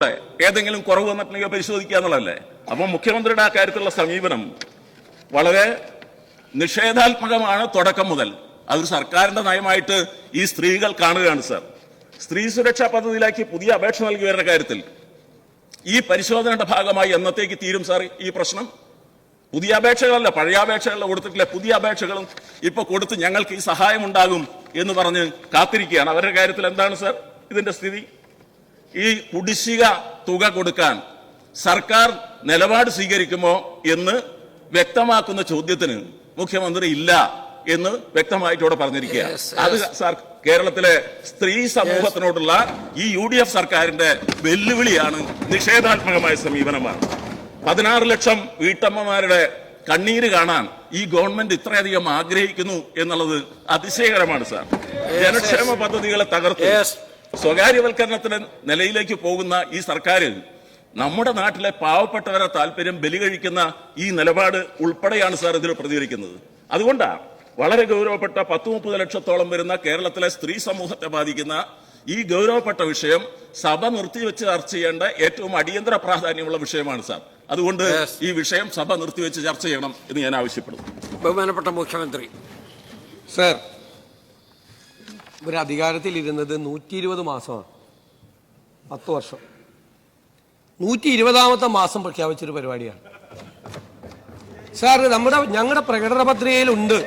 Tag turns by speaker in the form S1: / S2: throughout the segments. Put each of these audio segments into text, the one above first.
S1: ഏതെങ്കിലും കുറവ് വന്നിട്ടുണ്ടെങ്കിൽ പരിശോധിക്കുക എന്നുള്ളതല്ലേ. അപ്പം മുഖ്യമന്ത്രിയുടെ ആ കാര്യത്തിലുള്ള സമീപനം വളരെ നിഷേധാത്മകമാണ് തുടക്കം മുതൽ. അതൊരു സർക്കാരിന്റെ നയമായിട്ട് ഈ സ്ത്രീകൾ കാണുകയാണ് സാർ. സ്ത്രീ സുരക്ഷാ പദ്ധതിയിലേക്ക് പുതിയ അപേക്ഷ നൽകി വരുന്ന കാര്യത്തിൽ ഈ പരിശോധനയുടെ ഭാഗമായി എന്നത്തേക്ക് തീരും സാർ ഈ പ്രശ്നം? പുതിയ അപേക്ഷകളല്ല, പഴയ അപേക്ഷകളല്ല കൊടുത്തിട്ടില്ല, പുതിയ അപേക്ഷകളും ഇപ്പൊ കൊടുത്ത് ഞങ്ങൾക്ക് ഈ സഹായം ഉണ്ടാകും എന്ന് പറഞ്ഞ് കാത്തിരിക്കുകയാണ്. അവരുടെ കാര്യത്തിൽ എന്താണ് സാർ ഇതിന്റെ സ്ഥിതി? ഈ കുടിശ്ശിക തുക കൊടുക്കാൻ സർക്കാർ നിലപാട് സ്വീകരിക്കുമോ എന്ന് വ്യക്തമാക്കുന്ന ചോദ്യത്തിന് മുഖ്യമന്ത്രി ഇല്ല എന്ന് വ്യക്തമായിട്ട് ഇവിടെ പറഞ്ഞിരിക്കുകയാണ്. അത് സാർ കേരളത്തിലെ സ്ത്രീ സമൂഹത്തിനോടുള്ള ഈ UDF സർക്കാരിന്റെ വെല്ലുവിളിയാണ്, നിഷേധാത്മകമായ സമീപനമാണ്. 16 ലക്ഷം വീട്ടമ്മമാരുടെ കണ്ണീര് കാണാൻ ഈ ഗവൺമെന്റ് ഇത്രയധികം ആഗ്രഹിക്കുന്നു എന്നുള്ളത് അതിശയകരമാണ് സാർ. ജനക്ഷേമ പദ്ധതികളെ തകർത്ത് സ്വകാര്യവൽക്കരണത്തിന്റെ നിലയിലേക്ക് പോകുന്ന ഈ സർക്കാർ നമ്മുടെ നാട്ടിലെ പാവപ്പെട്ടവരെ താല്പര്യം ബലികഴിക്കുന്ന ഈ നിലപാട് ഉൾപ്പെടെയാണ് സാർ ഇതിൽ പ്രതികരിക്കുന്നത്. അതുകൊണ്ടാണ് വളരെ ഗൗരവപ്പെട്ട 10-30 ലക്ഷത്തോളം വരുന്ന കേരളത്തിലെ സ്ത്രീ സമൂഹത്തെ ബാധിക്കുന്ന ഈ ഗൗരവപ്പെട്ട വിഷയം സഭ നിർത്തിവെച്ച് ചർച്ച ചെയ്യേണ്ട ഏറ്റവും അടിയന്തര പ്രാധാന്യമുള്ള വിഷയമാണ് സാർ. അതുകൊണ്ട് ഈ വിഷയം സഭ നിർത്തിവെച്ച് ചർച്ച ചെയ്യണം എന്ന് ഞാൻ ആവശ്യപ്പെടുന്നു.
S2: ബഹുമാനപ്പെട്ട മുഖ്യമന്ത്രി.
S3: സർ, ഇവർ അധികാരത്തിലിരുന്നത് 120 മാസമാണ്, 10 വർഷം. 120ാമത്തെ മാസം പ്രഖ്യാപിച്ചൊരു പരിപാടിയാണ് സാർ. ഞങ്ങളുടെ പ്രകടന പത്രികയിലുണ്ട്,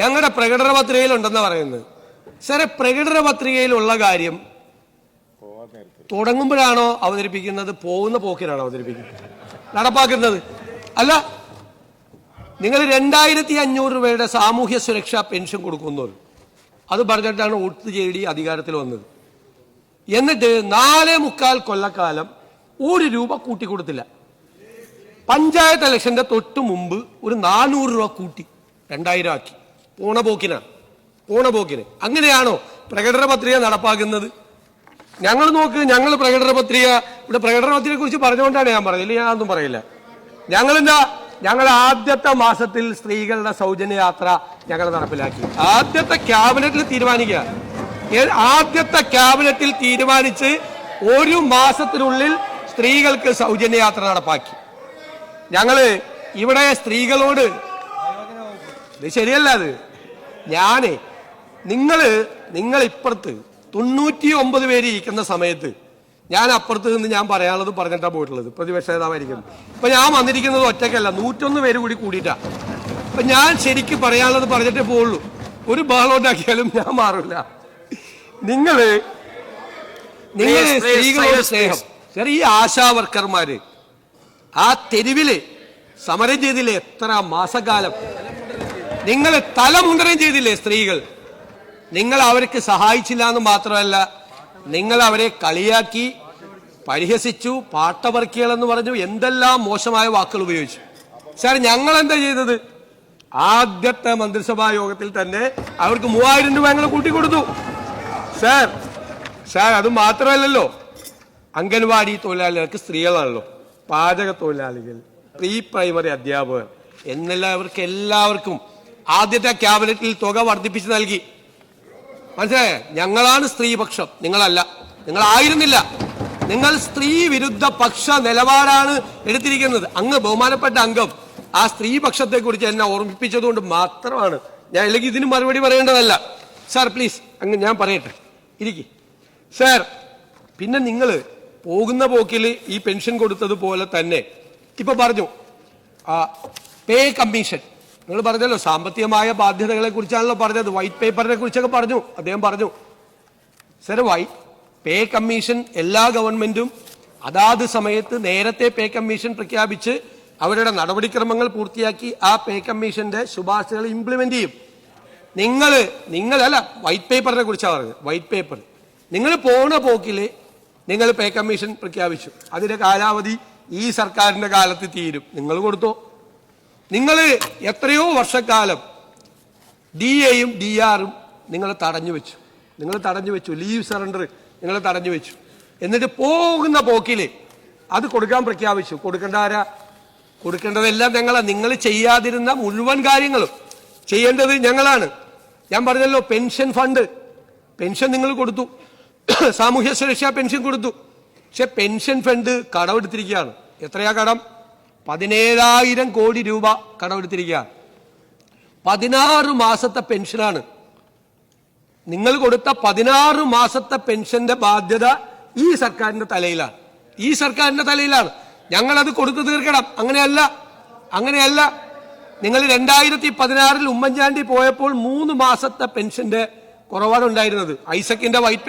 S3: ഞങ്ങളുടെ പ്രകടന പത്രികയിലുണ്ടെന്ന് പറയുന്നത്. സാറെ, പ്രകടന പത്രികയിലുള്ള കാര്യം തുടങ്ങുമ്പോഴാണോ അവതരിപ്പിക്കുന്നത്, പോകുന്ന പോക്കിനാണോ അവതരിപ്പിക്കുന്നത്, നടപ്പാക്കുന്നത്? അല്ല, നിങ്ങൾ 2500 രൂപയുടെ സാമൂഹ്യ സുരക്ഷാ പെൻഷൻ കൊടുക്കുന്നത് അത് പറഞ്ഞിട്ടാണ് വോട്ട് ചെയ്തി അധികാരത്തിൽ വന്നത്. എന്നിട്ട് 4.25 കൊല്ലക്കാലം 1 രൂപ കൂട്ടിക്കൊടുത്തില്ല. പഞ്ചായത്ത് ഇലക്ഷന്റെ തൊട്ട് മുമ്പ് ഒരു 400 രൂപ കൂട്ടി 2000 ആക്കി. പോണ പോക്കിന് അങ്ങനെയാണോ പ്രകടന പത്രിക നടപ്പാക്കുന്നത്? ഞങ്ങൾ നോക്ക്, ഞങ്ങൾ പ്രകടന പത്രിക, ഇവിടെ പ്രകടന പത്രികയെ കുറിച്ച് പറഞ്ഞുകൊണ്ടാണ് ഞാൻ പറഞ്ഞത്, ഞാനൊന്നും പറയില്ല. ഞങ്ങൾ ആദ്യത്തെ മാസത്തിൽ സ്ത്രീകളുടെ സൗജന്യ യാത്ര ഞങ്ങൾ നടപ്പിലാക്കി. ആദ്യത്തെ ക്യാബിനറ്റിൽ തീരുമാനിച്ച് 1 മാസത്തിനുള്ളിൽ സ്ത്രീകൾക്ക് സൗജന്യ യാത്ര നടപ്പാക്കി. ഞങ്ങള് ഇവിടെ സ്ത്രീകളോട്, ഇത് ശരിയല്ല, അത് നിങ്ങൾ ഇപ്പുറത്ത് 99 പേര് ഇരിക്കുന്ന സമയത്ത് ഞാൻ അപ്പുറത്ത് നിന്ന് ഞാൻ പറയാനുള്ളത് പറഞ്ഞിട്ടാണ് പോയിട്ടുള്ളത്, പ്രതിപക്ഷ നേതാവായിരിക്കുന്നു. ഇപ്പൊ ഞാൻ വന്നിരിക്കുന്നത് ഒറ്റയ്ക്കല്ല, 101 പേര് കൂടിയിട്ടാ. അപ്പൊ ഞാൻ ശരിക്കും പറയാനുള്ളത് പറഞ്ഞിട്ടേ പോവുള്ളൂ. ഒരു ബഹളം ഉണ്ടാക്കിയാലും ഞാൻ മാറില്ല. നിങ്ങള് സ്ത്രീകളോട് സ്നേഹം. ഈ ആശാവർക്കർമാര് ആ തെരുവില് സമരം ചെയ്തില്ലേ എത്ര മാസക്കാലം? നിങ്ങൾ തലമുണ്ടനം ചെയ്തില്ലേ സ്ത്രീകൾ? നിങ്ങൾ അവർക്ക് സഹായിച്ചില്ല എന്ന് മാത്രമല്ല, നിങ്ങൾ അവരെ കളിയാക്കി, പരിഹസിച്ചു, പാട്ടവർക്കികളെന്ന് പറഞ്ഞു, എന്തെല്ലാം മോശമായ വാക്കുകൾ ഉപയോഗിച്ചു. സാർ, ഞങ്ങൾ എന്താ ചെയ്തത്? ആദ്യത്തെ മന്ത്രിസഭാ യോഗത്തിൽ തന്നെ അവർക്ക് 3000 രൂപ ഞങ്ങൾ കൂട്ടിക്കൊടുത്തു. സാർ, അത് മാത്രമല്ലല്ലോ, അംഗൻവാടി തൊഴിലാളികൾക്ക് സ്ത്രീകളാണല്ലോ, പാചക തൊഴിലാളികൾ, പ്രീ പ്രൈമറി അധ്യാപകർ അവർക്ക് എല്ലാവർക്കും ആദ്യത്തെ ക്യാബിനറ്റിൽ തുക വർദ്ധിപ്പിച്ച് നൽകി. മനസ്സിലായേ? ഞങ്ങളാണ് സ്ത്രീപക്ഷം, നിങ്ങളല്ല, നിങ്ങളായിരുന്നില്ല. നിങ്ങൾ സ്ത്രീ വിരുദ്ധ പക്ഷ നിലപാടാണ് എടുത്തിരിക്കുന്നത്. ബഹുമാനപ്പെട്ട അംഗം ആ സ്ത്രീപക്ഷത്തെ കുറിച്ച് എന്നെ ഓർമ്മിപ്പിച്ചതുകൊണ്ട് മാത്രമാണ് ഞാൻ, അല്ലെങ്കിൽ ഇതിന് മറുപടി പറയേണ്ടതല്ല. സാർ പ്ലീസ്, ഞാൻ പറയട്ടെ, ഇരിക്കും സാർ. പിന്നെ നിങ്ങൾ പോകുന്ന പോക്കിൽ ഈ പെൻഷൻ കൊടുത്തതുപോലെ തന്നെ ഇപ്പൊ പറഞ്ഞു പേ കമ്മീഷൻ. നിങ്ങൾ പറഞ്ഞല്ലോ സാമ്പത്തികമായ ബാധ്യതകളെ കുറിച്ചാണല്ലോ പറഞ്ഞത്, വൈറ്റ് പേപ്പറിനെ കുറിച്ചൊക്കെ പറഞ്ഞു, അദ്ദേഹം പറഞ്ഞു. സാർ, പേ കമ്മീഷൻ എല്ലാ ഗവൺമെന്റും അതാത് സമയത്ത് നേരത്തെ പേ കമ്മീഷൻ പ്രഖ്യാപിച്ച് അവരുടെ നടപടിക്രമങ്ങൾ പൂർത്തിയാക്കി ആ പേ കമ്മീഷന്റെ ശുപാർശകൾ ഇംപ്ലിമെന്റ് ചെയ്യും. നിങ്ങളല്ല, വൈറ്റ് പേപ്പറിനെ കുറിച്ചാണ് പറഞ്ഞത്. വൈറ്റ് പേപ്പർ നിങ്ങൾ പോണ പോക്കില് നിങ്ങൾ പേ കമ്മീഷൻ പ്രഖ്യാപിച്ചു, അതിന്റെ കാലാവധി ഈ സർക്കാരിന്റെ കാലത്ത് തീരും. നിങ്ങൾ കൊടുത്തോ? നിങ്ങൾ എത്രയോ വർഷക്കാലം DAയും DR-ഉം നിങ്ങൾ തടഞ്ഞു വെച്ചു. ലീവ് സറണ്ടർ നിങ്ങൾ തടഞ്ഞു വെച്ചു. എന്നിട്ട് പോകുന്ന പോക്കില് അത് കൊടുക്കാൻ പ്രഖ്യാപിച്ചു. കൊടുക്കേണ്ടതെല്ലാം ഞങ്ങളാണ്. നിങ്ങൾ ചെയ്യാതിരുന്ന മുഴുവൻ കാര്യങ്ങളും ചെയ്യേണ്ടത് ഞങ്ങളാണ്. ഞാൻ പറഞ്ഞല്ലോ, പെൻഷൻ ഫണ്ട്, പെൻഷൻ നിങ്ങൾ കൊടുത്തു, സാമൂഹ്യ സുരക്ഷാ പെൻഷൻ കൊടുത്തു. പക്ഷെ പെൻഷൻ ഫണ്ട് കടമെടുത്തിരിക്കുകയാണ്. എത്രയാ കടം? 17,000 കോടി രൂപ കടമെടുത്തിരിക്കുകയാണ്. 16 മാസത്തെ പെൻഷനാണ്. നിങ്ങൾ കൊടുത്ത 16 മാസത്തെ പെൻഷന്റെ ബാധ്യത ഈ സർക്കാരിന്റെ തലയിലാണ്. ഈ സർക്കാരിന്റെ തലയിലാണ്. ഞങ്ങളത് കൊടുത്തു തീർക്കണം. അങ്ങനെയല്ല. നിങ്ങൾ 2016 ഉമ്മൻചാണ്ടി പോയപ്പോൾ 3 മാസത്തെ പെൻഷന്റെ കുറവാണ് ഉണ്ടായിരുന്നത്. ഐസക്കിന്റെ വൈറ്റ്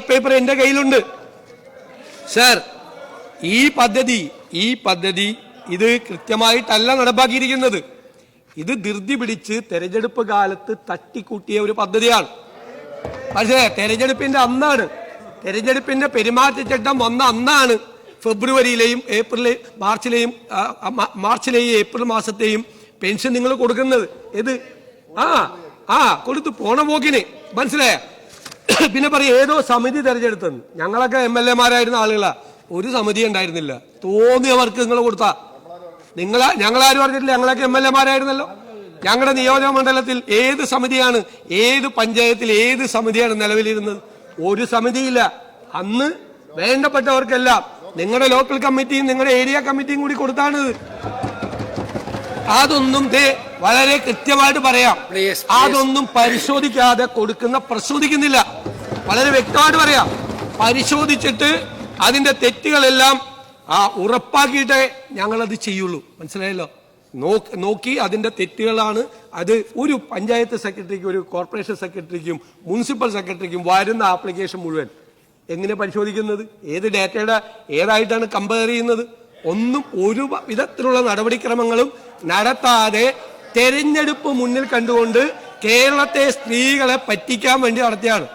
S3: പേപ്പർ എന്റെ കയ്യിലുണ്ട് സർ. ഈ പദ്ധതി ഇത് കൃത്യമായിട്ടല്ല നടപ്പാക്കിയിരിക്കുന്നത്. ഇത് ധൃതി പിടിച്ച് തെരഞ്ഞെടുപ്പ് കാലത്ത് തട്ടിക്കൂട്ടിയ ഒരു പദ്ധതിയാണ്. പക്ഷേ തെരഞ്ഞെടുപ്പിന്റെ പെരുമാറ്റച്ചട്ടം വന്ന അന്നാണ് ഫെബ്രുവരിയിലെയും മാർച്ചിലെയും ഏപ്രിൽ മാസത്തെയും പെൻഷൻ നിങ്ങൾ കൊടുക്കുന്നത്. ഇത് കൊടുത്തു പോണ പോക്കിന് മനസ്സിലായ. പിന്നെ പറയും ഏതോ സമിതി തെരഞ്ഞെടുത്തെന്ന്. ഞങ്ങളൊക്കെ MLA-മാരായിരുന്ന ആളുകളാ. ഒരു സമിതി ഉണ്ടായിരുന്നില്ല. തോന്നിയവർക്ക് നിങ്ങൾ കൊടുത്താ. ഞങ്ങളാരും പറഞ്ഞിട്ടില്ല. ഞങ്ങളൊക്കെ MLA-മാരായിരുന്നല്ലോ. ഞങ്ങളുടെ നിയോജക മണ്ഡലത്തിൽ ഏത് സമിതിയാണ്, ഏത് പഞ്ചായത്തിൽ ഏത് സമിതിയാണ് നിലവിലിരുന്നത്? ഒരു സമിതിയില്ല. അന്ന് വേണ്ടപ്പെട്ടവർക്കെല്ലാം നിങ്ങളുടെ ലോക്കൽ കമ്മിറ്റിയും നിങ്ങളുടെ ഏരിയ കമ്മിറ്റിയും കൂടി കൊടുത്താണിത്. അതൊന്നും വളരെ കൃത്യമായിട്ട് പറയാം. അതൊന്നും പരിശോധിക്കാതെ പ്രശോധിക്കുന്നില്ല. വളരെ വ്യക്തമായിട്ട് പറയാം. പരിശോധിച്ചിട്ട് അതിന്റെ തെറ്റുകളെല്ലാം ഉറപ്പാക്കിയിട്ടേ ഞങ്ങളത് ചെയ്യുള്ളൂ. മനസ്സിലായല്ലോ? നോക്കി അതിന്റെ തെറ്റുകളാണ് അത് ഒരു പഞ്ചായത്ത് സെക്രട്ടറിക്കും ഒരു കോർപ്പറേഷൻ സെക്രട്ടറിക്കും മുനിസിപ്പൽ സെക്രട്ടറിക്കും വരുന്ന ആപ്ലിക്കേഷൻ മുഴുവൻ എങ്ങനെ പരിശോധിക്കുന്നത്? ഏത് ഡേറ്റയുടെ ഏതായിട്ടാണ് കമ്പയർ ചെയ്യുന്നത്? ഒരു വിധത്തിലുള്ള നടപടിക്രമങ്ങളും നടത്താതെ തെരഞ്ഞെടുപ്പ് മുന്നിൽ കണ്ടുകൊണ്ട് കേരളത്തെ സ്ത്രീകളെ പറ്റിക്കാൻ വേണ്ടി നടത്തിയാണ്.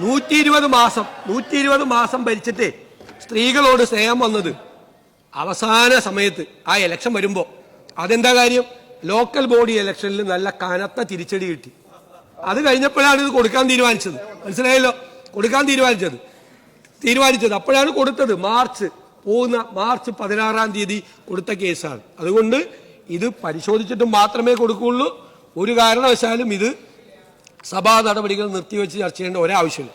S3: 120 മാസം ഭരിച്ചിട്ട് സ്ത്രീകളോട് സ്നേഹം വന്നത് അവസാന സമയത്ത് ഇലക്ഷൻ വരുമ്പോ. അതെന്താ കാര്യം? ലോക്കൽ ബോഡി ഇലക്ഷനിൽ നല്ല കനത്ത തിരിച്ചടി കിട്ടി. അത് കഴിഞ്ഞപ്പോഴാണ് ഇത് കൊടുക്കാൻ തീരുമാനിച്ചത്. മനസ്സിലായല്ലോ? കൊടുക്കാൻ തീരുമാനിച്ചത് അപ്പോഴാണ് കൊടുത്തത്. മാർച്ച് 16-ാം തീയതി കൊടുത്ത കേസാണ്. അതുകൊണ്ട് ഇത് പരിശോധിച്ചിട്ട് മാത്രമേ കൊടുക്കുകയുള്ളൂ. ഒരു കാരണവശാലും ഇത് സഭാ നടപടികൾ നിർത്തിവെച്ച് ചർച്ച ചെയ്യേണ്ട ഒരാവശ്യമില്ല.